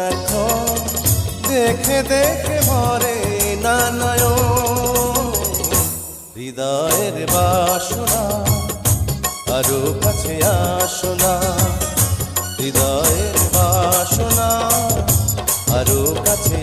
এখন দেখে দেখে ভরে না নয়ন। হৃদয়ের বাসনা আরো কাছে আসো না, হৃদয়ের বাসনা আরো কাছে